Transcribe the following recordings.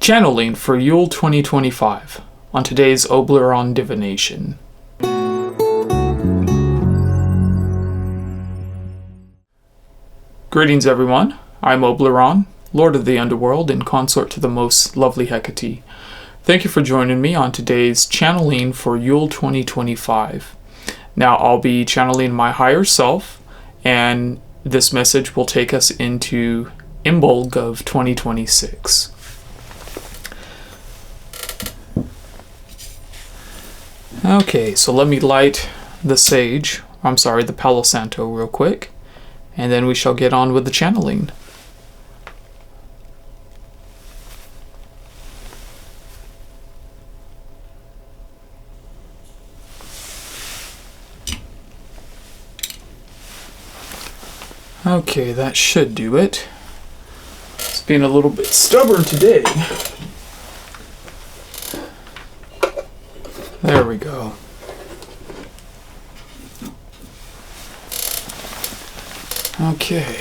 Channeling for Yule 2025 on today's Oblyron divination. Greetings everyone, I'm Oblyron, Lord of the Underworld and consort to the most lovely Hecate. Thank you for joining me on today's channeling for Yule 2025. Now I'll be channeling my higher self, and this message will take us into Imbolg of 2026. Okay, so let me light the Palo Santo real quick, and then we shall get on with the channeling. Okay, that should do it. It's being a little bit stubborn today. There we go. Okay.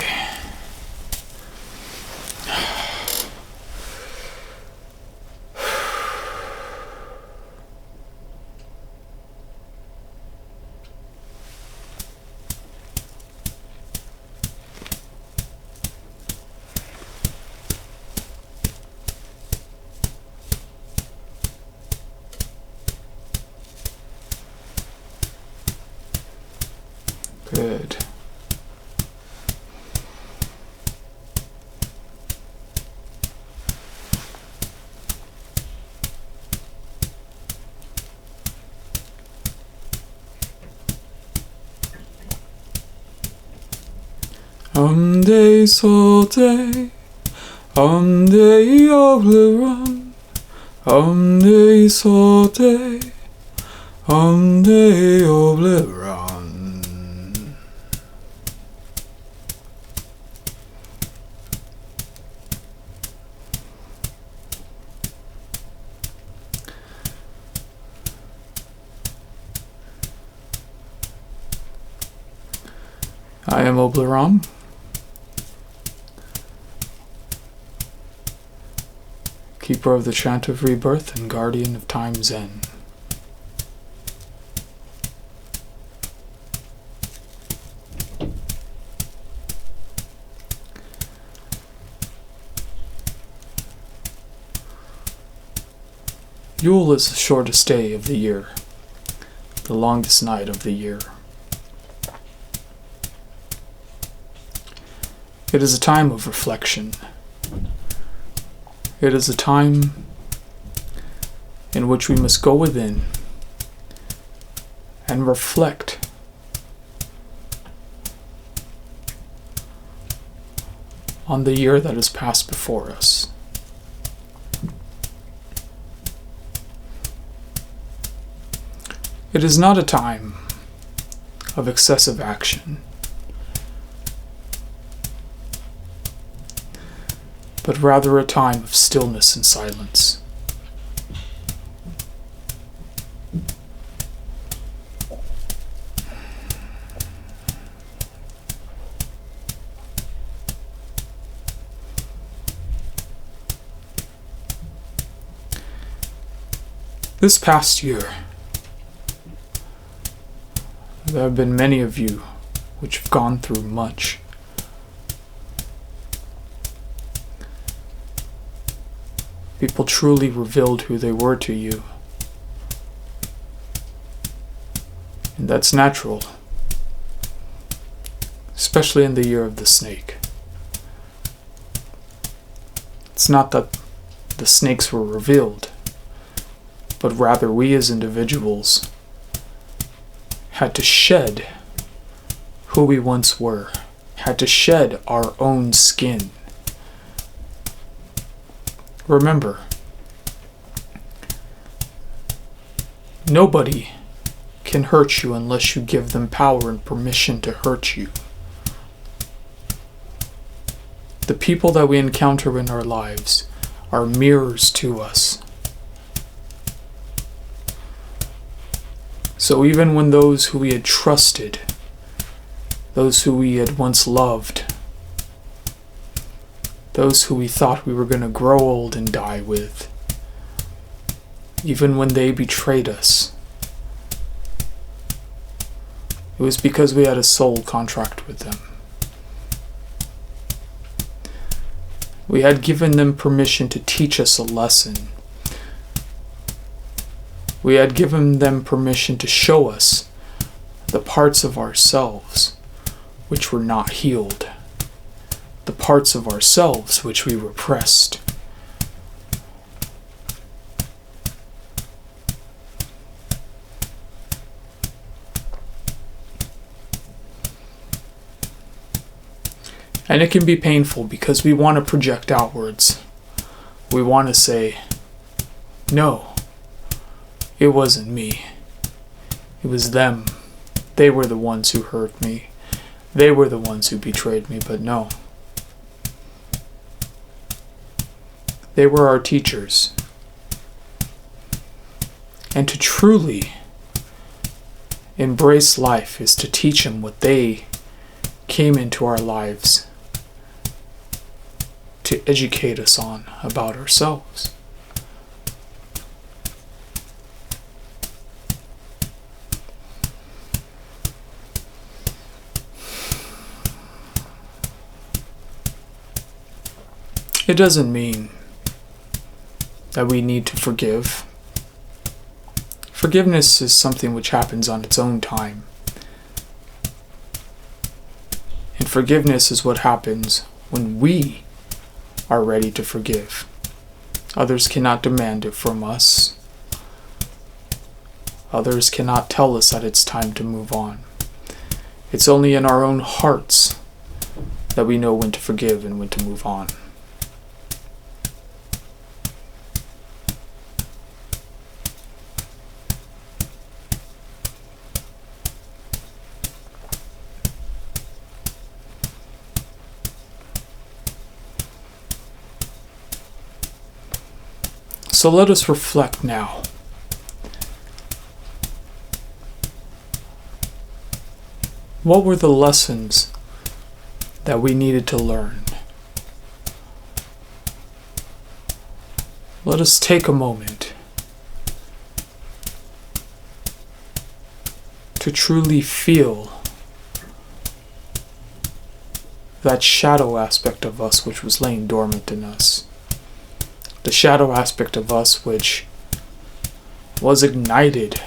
Good. Day, Oblyron, day, Oblyron. I am Oblyron. Keeper of the chant of rebirth and guardian of time's end. Yule is the shortest day of the year, the longest night of the year. It is a time of reflection. It is a time in which we must go within and reflect on the year that has passed before us. It is not a time of excessive action, but rather a time of stillness and silence. This past year, there have been many of you which have gone through much. People truly revealed who they were to you. And that's natural, especially in the year of the snake. It's not that the snakes were revealed, but rather we as individuals had to shed who we once were, had to shed our own skin. Remember, nobody can hurt you unless you give them power and permission to hurt you. The people that we encounter in our lives are mirrors to us. So even when those who we had trusted, those who we had once loved, those who we thought we were going to grow old and die with, even when they betrayed us, it was because we had a soul contract with them. We had given them permission to teach us a lesson. We had given them permission to show us the parts of ourselves which were not healed, the parts of ourselves which we repressed. And it can be painful because we want to project outwards. We want to say, no, it wasn't me. It was them. They were the ones who hurt me. They were the ones who betrayed me, but no. They were our teachers. And to truly embrace life is to teach them what they came into our lives to educate us on about ourselves. It doesn't mean that we need to forgive. Forgiveness is something which happens on its own time. And forgiveness is what happens when we are ready to forgive. Others cannot demand it from us. Others cannot tell us that it's time to move on. It's only in our own hearts that we know when to forgive and when to move on. So let us reflect now. What were the lessons that we needed to learn? Let us take a moment to truly feel that shadow aspect of us which was laying dormant in us. The shadow aspect of us which was ignited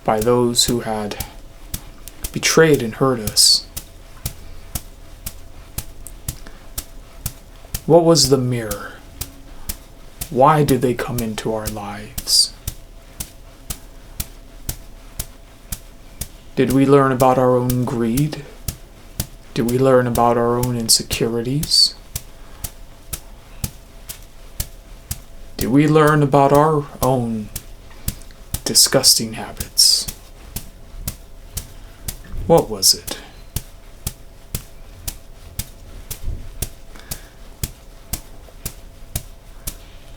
by those who had betrayed and hurt us. What was the mirror? Why did they come into our lives? Did we learn about our own greed? Did we learn about our own insecurities? Did we learn about our own disgusting habits? What was it?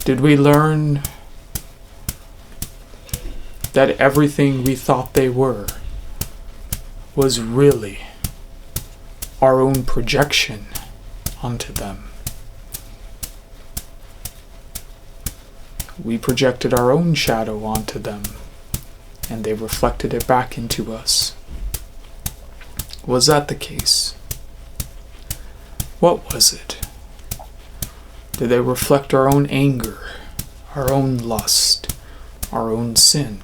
Did we learn that everything we thought they were was really our own projection onto them? We projected our own shadow onto them, and they reflected it back into us. Was that the case? What was it? Did they reflect our own anger, our own lust, our own sin?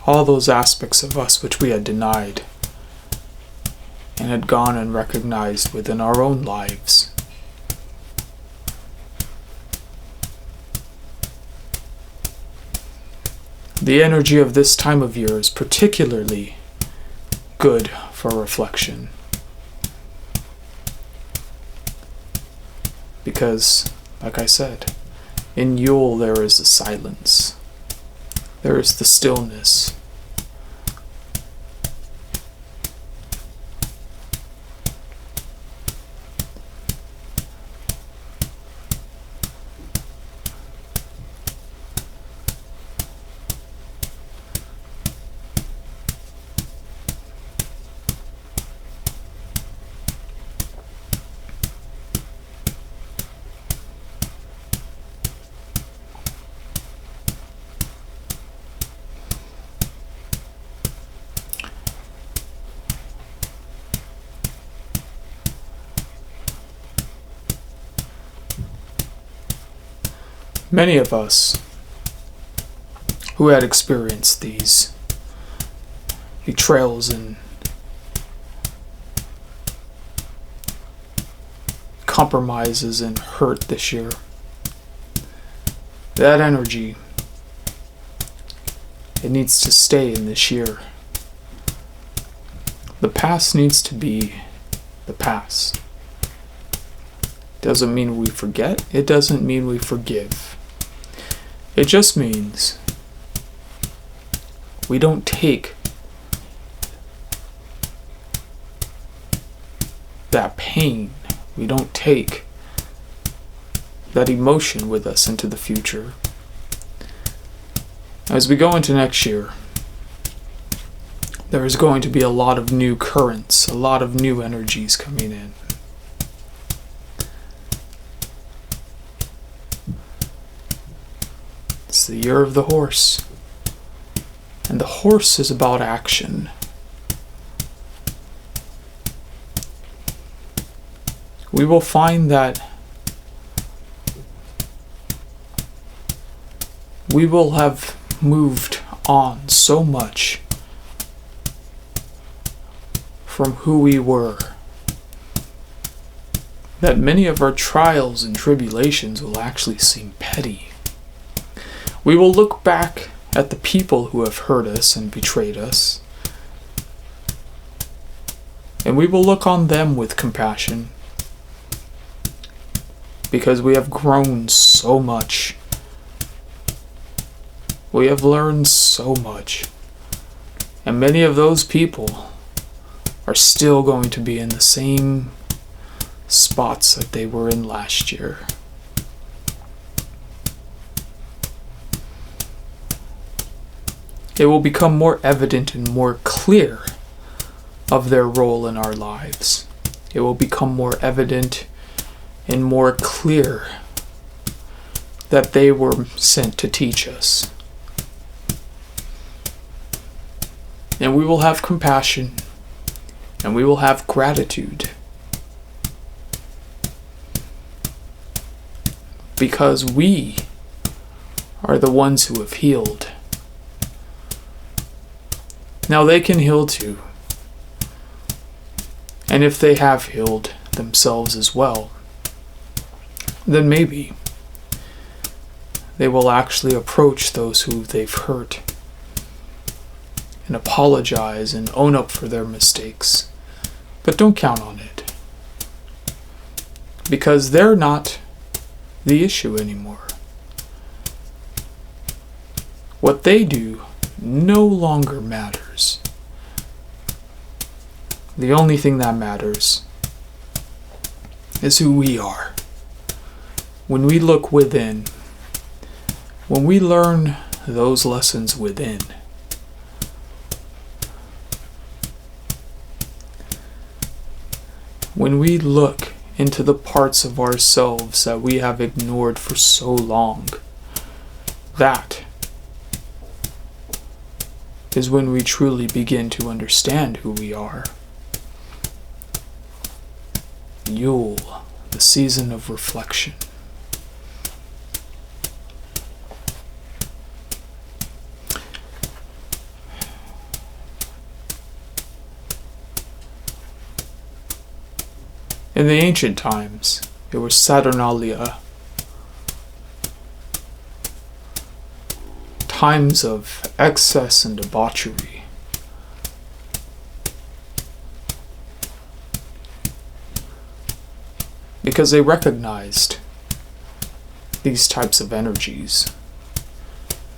All those aspects of us which we had denied and had gone and recognized within our own lives. The energy of this time of year is particularly good for reflection. Because, like I said, in Yule there is the silence. There is the stillness. Many of us who had experienced these betrayals and compromises and hurt this year, that energy, it needs to stay in this year. The past needs to be the past. Doesn't mean we forget. It doesn't mean we forgive. It just means we don't take that pain, we don't take that emotion with us into the future. As we go into next year, there is going to be a lot of new currents, a lot of new energies coming in. It's the year of the horse. And the horse is about action. We will find that we will have moved on so much from who we were that many of our trials and tribulations will actually seem petty. We will look back at the people who have hurt us and betrayed us, and we will look on them with compassion, because we have grown so much. We have learned so much. And many of those people are still going to be in the same spots that they were in last year. It will become more evident and more clear of their role in our lives. It will become more evident and more clear that they were sent to teach us. And we will have compassion, and we will have gratitude, because we are the ones who have healed. Now they can heal too. And if they have healed themselves as well, then maybe they will actually approach those who they've hurt and apologize and own up for their mistakes. But don't count on it, because they're not the issue anymore. What they do no longer matters. The only thing that matters is who we are. When we look within, when we learn those lessons within, when we look into the parts of ourselves that we have ignored for so long, that is when we truly begin to understand who we are. Yule, the season of reflection. In the ancient times, it was Saturnalia, times of excess and debauchery. Because they recognized these types of energies.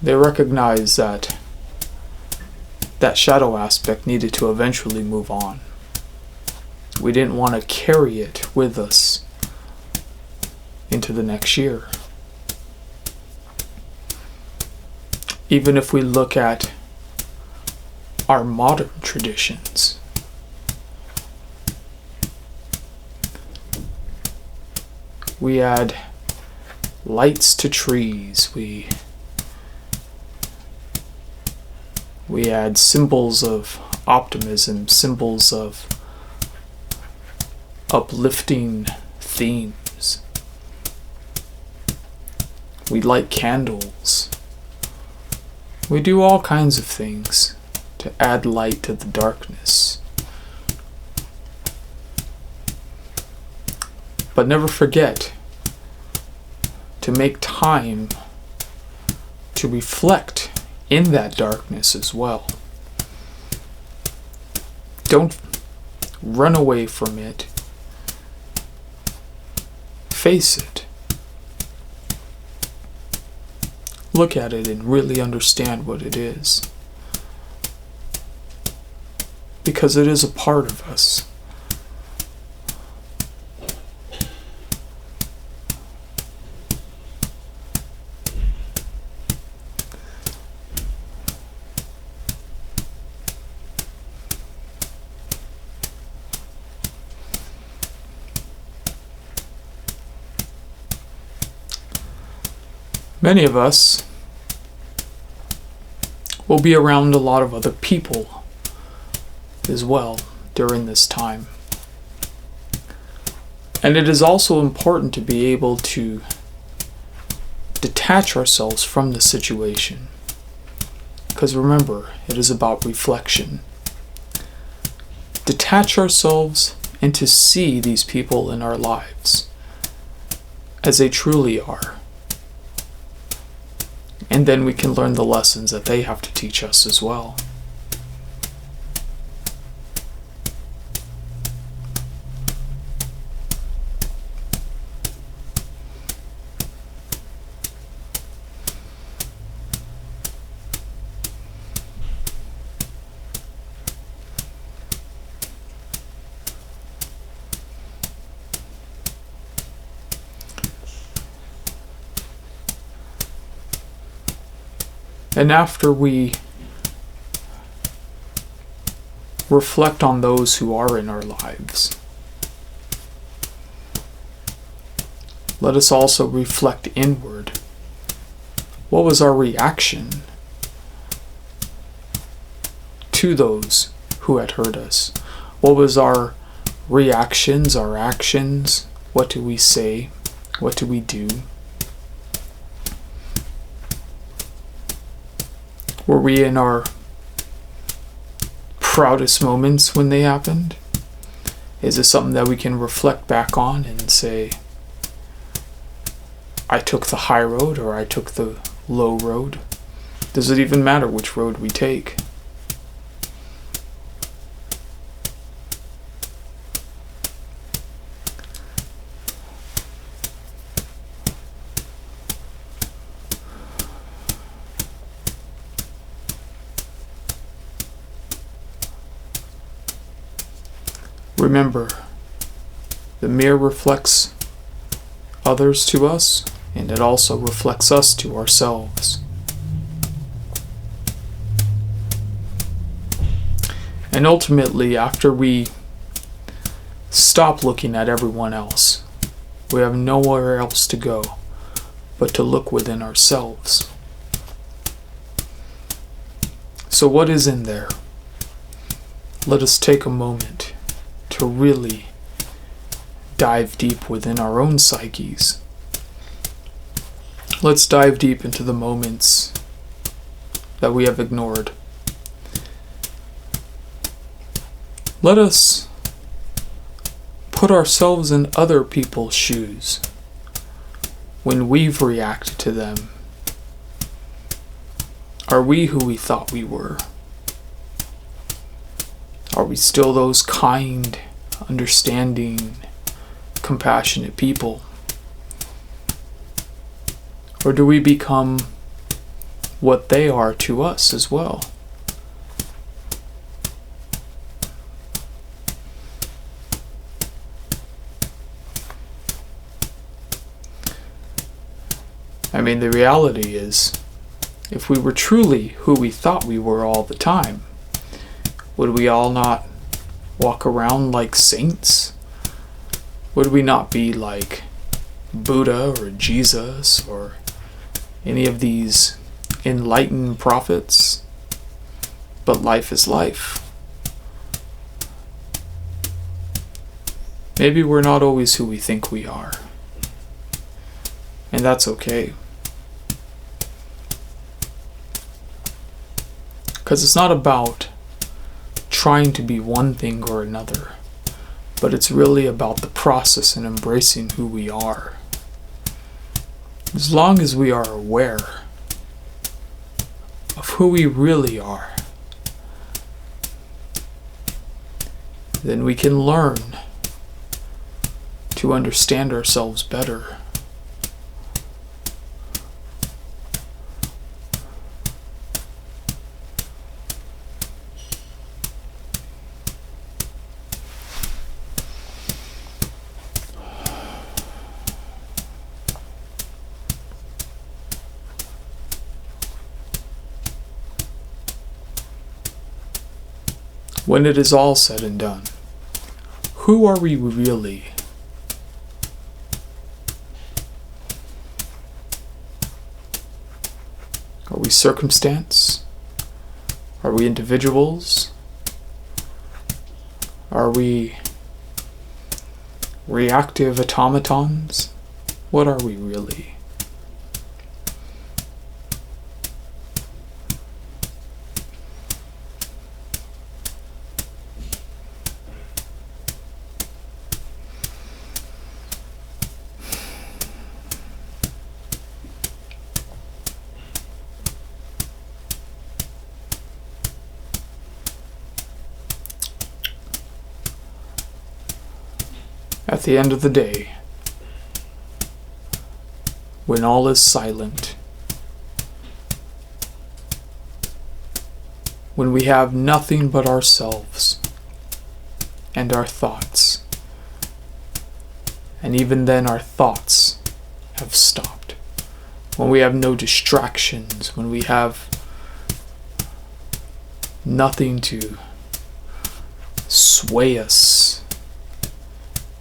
They recognized that that shadow aspect needed to eventually move on. We didn't want to carry it with us into the next year. Even if we look at our modern traditions, we add lights to trees, we add symbols of optimism, symbols of uplifting themes. We light candles. We do all kinds of things to add light to the darkness. But never forget to make time to reflect in that darkness as well. Don't run away from it. Face it. Look at it and really understand what it is. Because it is a part of us. Many of us will be around a lot of other people as well during this time. And it is also important to be able to detach ourselves from the situation. Because remember, it is about reflection. Detach ourselves and to see these people in our lives as they truly are. And then we can learn the lessons that they have to teach us as well. And after we reflect on those who are in our lives, let us also reflect inward. What was our reaction to those who had hurt us? What was our reactions, our actions? What do we say? What do we do? Were we in our proudest moments when they happened? Is this something that we can reflect back on and say, I took the high road or I took the low road? Does it even matter which road we take? Remember, the mirror reflects others to us, and it also reflects us to ourselves. And ultimately, after we stop looking at everyone else, we have nowhere else to go but to look within ourselves. So what is in there? Let us take a moment to really dive deep within our own psyches. Let's dive deep into the moments that we have ignored. Let us put ourselves in other people's shoes when we've reacted to them. Are we who we thought we were? Are we still those kind, understanding, compassionate people? Or do we become what they are to us as well? I mean, the reality is, if we were truly who we thought we were all the time, would we all not walk around like saints? Would we not be like Buddha or Jesus or any of these enlightened prophets? But life is life. Maybe we're not always who we think we are. And that's okay. Because it's not about trying to be one thing or another, but it's really about the process and embracing who we are. As long as we are aware of who we really are, then we can learn to understand ourselves better. When it is all said and done, who are we really? Are we circumstance? Are we individuals? Are we reactive automatons? What are we really? At the end of the day, when all is silent, when we have nothing but ourselves and our thoughts, and even then our thoughts have stopped, when we have no distractions, when we have nothing to sway us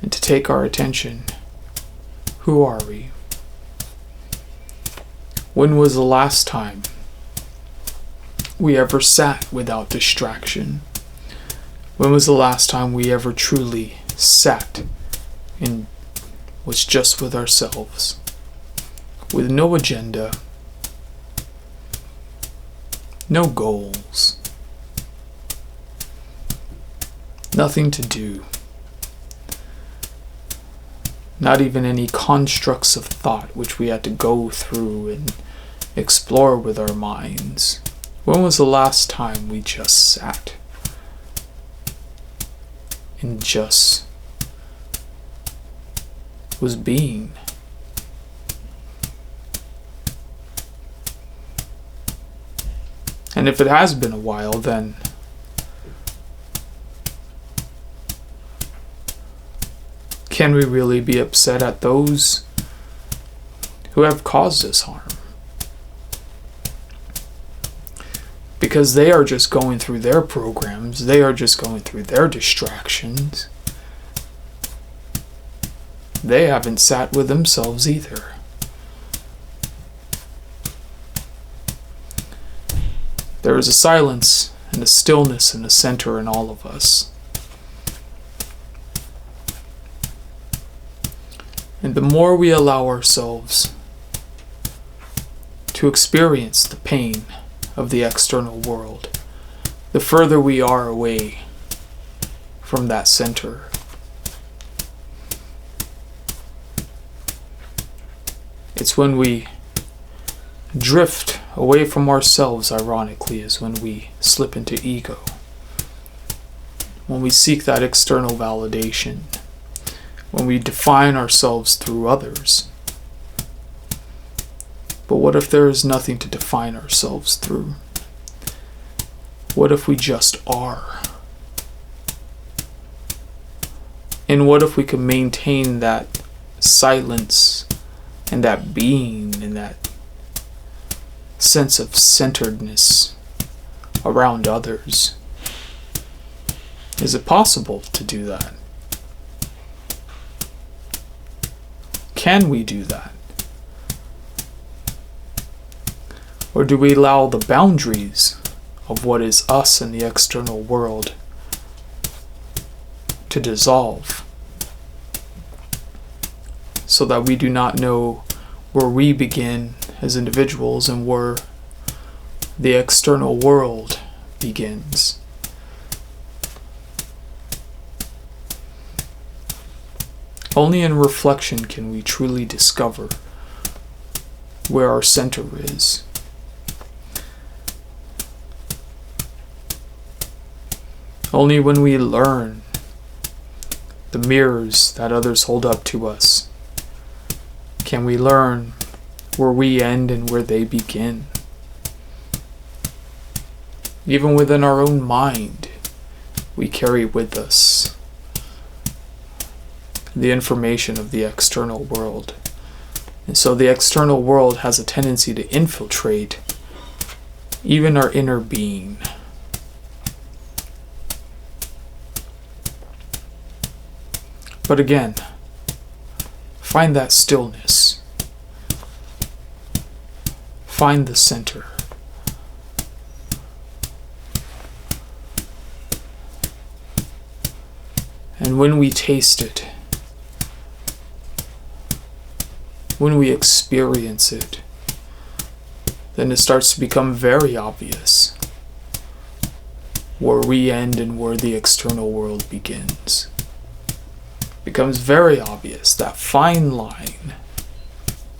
and to take our attention, who are we? When was the last time we ever sat without distraction? When was the last time we ever truly sat and was just with ourselves, with no agenda, no goals, nothing to do? Not even any constructs of thought which we had to go through and explore with our minds. When was the last time we just sat and just was being? And if it has been a while, then can we really be upset at those who have caused us harm? Because they are just going through their programs, they are just going through their distractions. They haven't sat with themselves either. There is a silence and a stillness and a center in all of us. And the more we allow ourselves to experience the pain of the external world, the further we are away from that center. It's when we drift away from ourselves, ironically, is when we slip into ego. When we seek that external validation. When we define ourselves through others. But what if there is nothing to define ourselves through? What if we just are? And what if we can maintain that silence and that being and that sense of centeredness around others? Is it possible to do that? Can we do that? Or do we allow the boundaries of what is us in the external world to dissolve so that we do not know where we begin as individuals and where the external world begins. Only in reflection can we truly discover where our center is. Only when we learn the mirrors that others hold up to us can we learn where we end and where they begin. Even within our own mind, we carry with us the information of the external world. And so the external world has a tendency to infiltrate even our inner being. But again, find that stillness. Find the center. And when we taste it, when we experience it, then it starts to become very obvious where we end and where the external world begins. It becomes very obvious, that fine line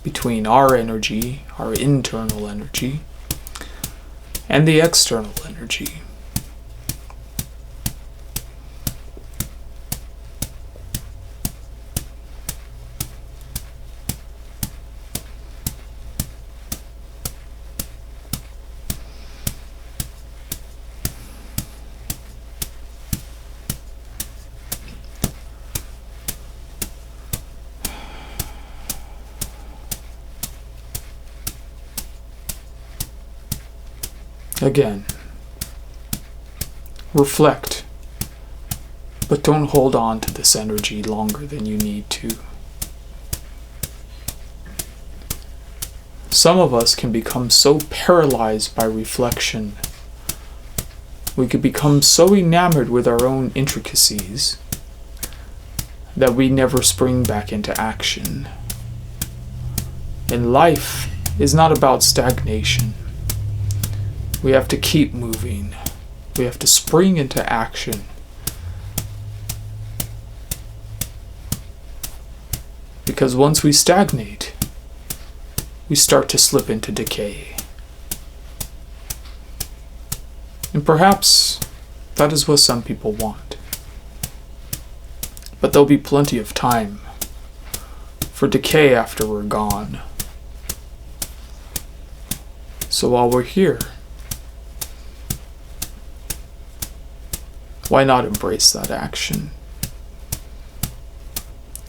between our energy, our internal energy, and the external energy. Again, reflect, but don't hold on to this energy longer than you need to. Some of us can become so paralyzed by reflection. We could become so enamored with our own intricacies that we never spring back into action. And life is not about stagnation. We have to keep moving. We have to spring into action. Because once we stagnate, we start to slip into decay. And perhaps that is what some people want. But there'll be plenty of time for decay after we're gone. So while we're here, why not embrace that action?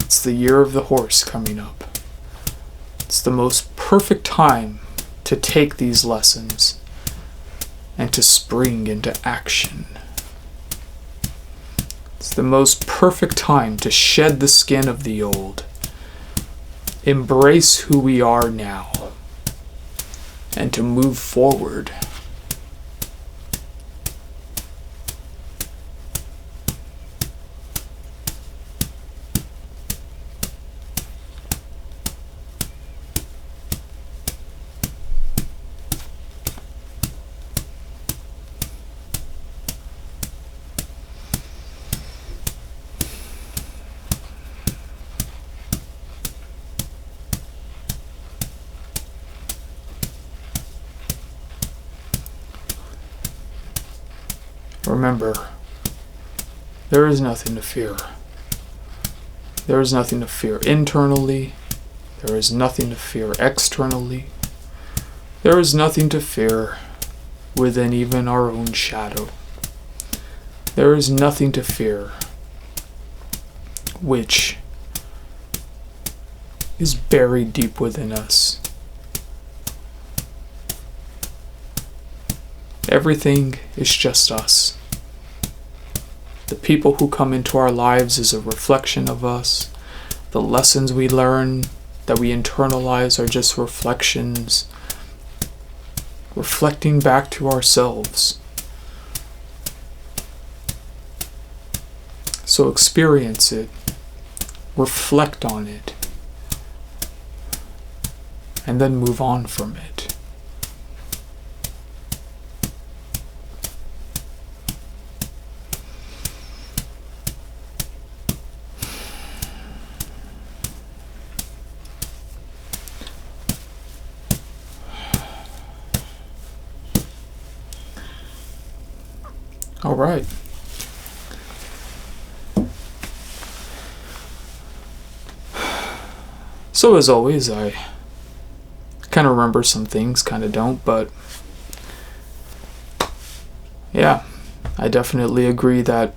It's the year of the horse coming up. It's the most perfect time to take these lessons and to spring into action. It's the most perfect time to shed the skin of the old, embrace who we are now, and to move forward. Remember, there is nothing to fear. There is nothing to fear internally. There is nothing to fear externally. There is nothing to fear within even our own shadow. There is nothing to fear which is buried deep within us. Everything is just us. The people who come into our lives is a reflection of us. The lessons we learn, that we internalize, are just reflections, reflecting back to ourselves. So experience it, reflect on it, and then move on from it. All right. So as always, I kind of remember some things, kind of don't, but yeah, I definitely agree that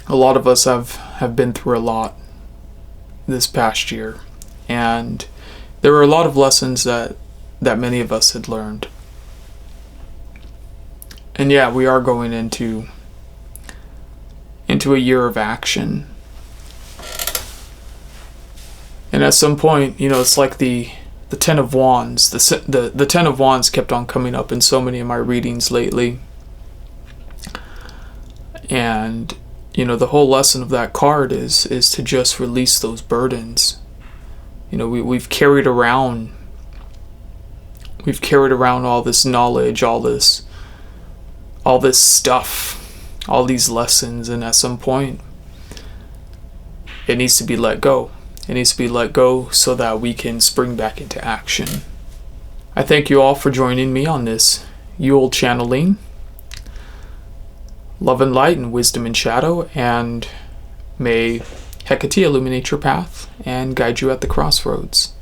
a lot of us have been through a lot this past year, and there were a lot of lessons that many of us had learned. And yeah, we are going into a year of action. And at some point, it's like the Ten of Wands. The Ten of Wands kept on coming up in so many of my readings lately. And, the whole lesson of that card is to just release those burdens. We've carried around all this knowledge, all this stuff, all these lessons, and at some point, it needs to be let go. It needs to be let go so that we can spring back into action. I thank you all for joining me on this Yule channeling. Love and light and wisdom and shadow, and may Hecate illuminate your path and guide you at the crossroads.